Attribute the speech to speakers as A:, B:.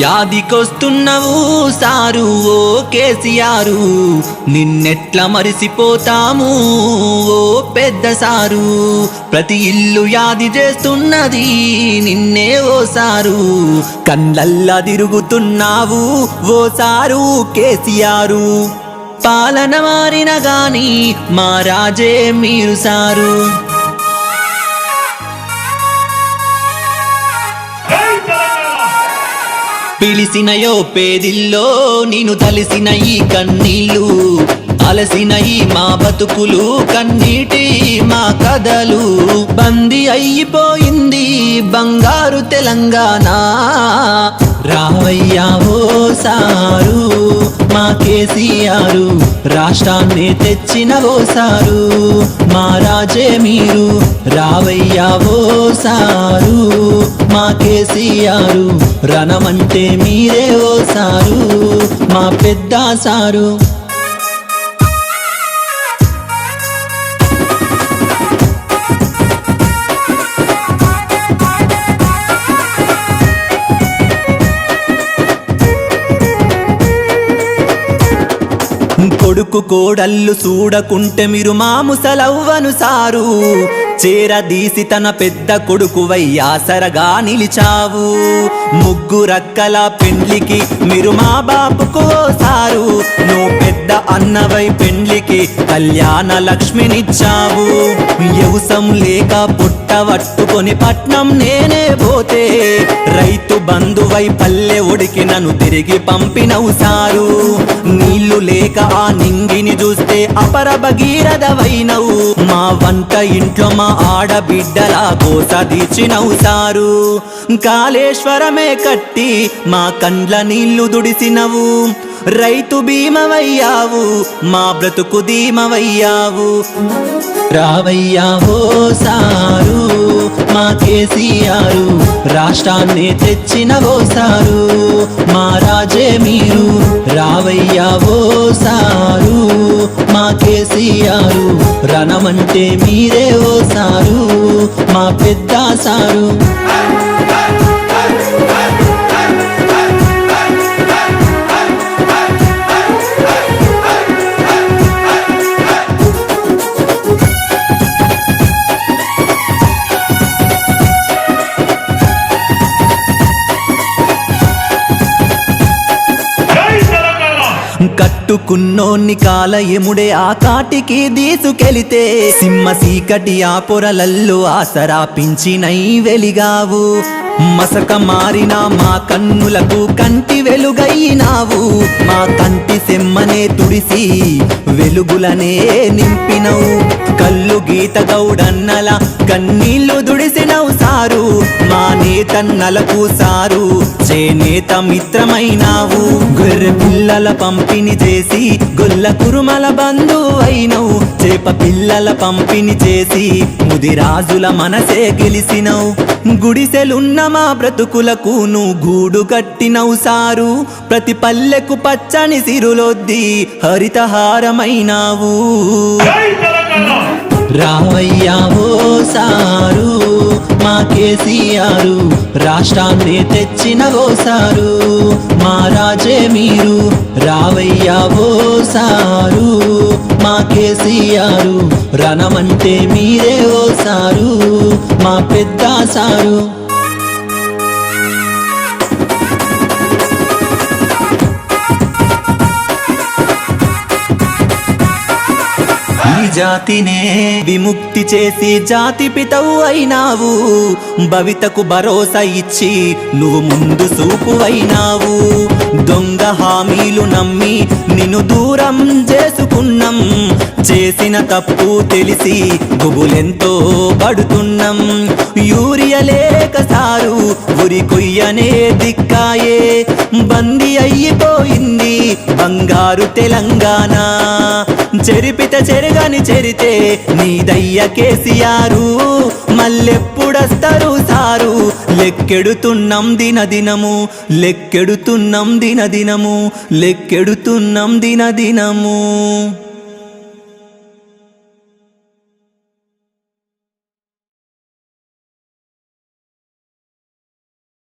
A: యాదికొస్తున్నవు sir ఓ కేసీఆర్, నిన్నెట్లా మరిసిపోతాము ఓ పెద్ద sir. ప్రతి ఇల్లు యాది చేస్తున్నది నిన్నే ఓ సారు, కళ్ళల్లా తిరుగుతున్నావు ఓ సారు కేసీఆర్. పాలన మారిన గాని మా రాజే మీరు సారు. పిలిసినయో పేదిల్లో నేను తలిసిన ఈ కన్నీళ్ళు, అలసిన ఈ మా బతుకులు కన్నీటి మా కథలు. బందీ అయిపోయింది బంగారు తెలంగాణ, రావయ్యా ఓ సారు మా కేసీఆర్, రాష్ట్రాన్ని తెచ్చిన ఓ సారు. మా రాజే మీరు రావయ్యా ఓ సారు మా కేసీఆర్, రణమంటే మీరే ఓ సారు మా పెద్ద సారు. కొడుకు కోడళ్ళు చూడకుంటే మీరు మా ముసలవ్వను సారు, చేరదీసి తన పెద్ద కొడుకువై ఆసరగా నిలిచావు. ముగ్గురక్కల పెండ్లికి మీరు మా బాపుకు సారు, నువ్వు పెద్ద అన్నవై పెండ్లికి కళ్యాణ లక్ష్మినిచ్చావు. వ్యవసం లేక పుట్టవట్టుకొని పట్నం నేనే పోతే, రైతు బంధువై పల్లె ఒడికి నన్ను తిరిగి పంపినవు సారు. నీళ్లు లేక ఆ నింగిని చూస్తే అపర భగీరథవైనవు, మా వంట ఇంట్లో మా ఆడబిడ్డలా కోస తీర్చినవు సారు. కాళేశ్వరమే కట్టి మా కండ్ల నీళ్లు దుడిసినవు, రైతు భీమవయ్యావు మా బ్రతుకు ధీమవయ్యావు. రావయ్యా ఓ సారు మా కేసీఆర్, రాష్ట్రాన్ని తెచ్చిన ఓ సారు. మా రాజే మీరు రావయ్యా ఓ సారు మా కేసీఆర్, రణమంటే మీరే ఓ సారు మా పెద్ద సారు. కట్టుకున్నోన్ని కాలయముడే ఆ కాటికి దీసుకెళితే, సింహ సీకటి ఆ పొరలల్లో ఆసరా పించినై వెలిగావు. మసక మారిన మా కన్నులకు కంటి వెలుగైనావు, మా కంటి సెమ్మనే తుడిసి వెలుగులనే నింపినవు. కల్లు గీత గౌడన్నల కన్నీళ్లు దుడిసినవు సారు, మా నేతన్నలకు సారు చేనేత మిత్రమైనావు. గొర్రె పిల్లల పంపిణీ చేసి గొల్ల కురుమల బంధువైనవు, చేప పిల్లల పంపిణీ చేసి ముదిరాజుల మనసే గెలిసినవు. గుడిసెలున్న మా బ్రతుకులకు నువ్వు గూడు కట్టినవు సారు, ప్రతి పల్లెకు పచ్చని సిరులొద్ది హరితహారమైనావు. రావయ్యా ఓ సారు మా కేసీఆర్, రాష్ట్రాన్ని తెచ్చిన ఓ సారు. మా రాజే మీరు రావయ్యా ఓ సారు మా కేసీఆర్, రణమంటే మీరే ఓ సారు మా పెద్ద సారు. ఈ జాతినే విముక్తి చేసి జాతి పితవు అయినావు, భవితకు భరోసా ఇచ్చి నువ్వు ముందు చూపు అయినావు. దొంగ హామీలు నమ్మి నిన్ను దూరం చేసుకున్నాం, చేసిన తప్పు తెలిసి గుబులెంతో పడుతున్నాం. యూరియా లేక సారు ఉరి కొయ్యనే దిక్కాయే, బందీ అయిపోయింది బంగారు తెలంగాణ. చెరిపిత చెరగని చెరితే నీదయ్య కేసీఆర్, మళ్ళెప్పుడొస్తారు సారు. లెక్కెడుతున్నాం దినదినము, లెక్కెడుతున్నాం దినదినము, లెక్కెడుతున్నాం దినదినము.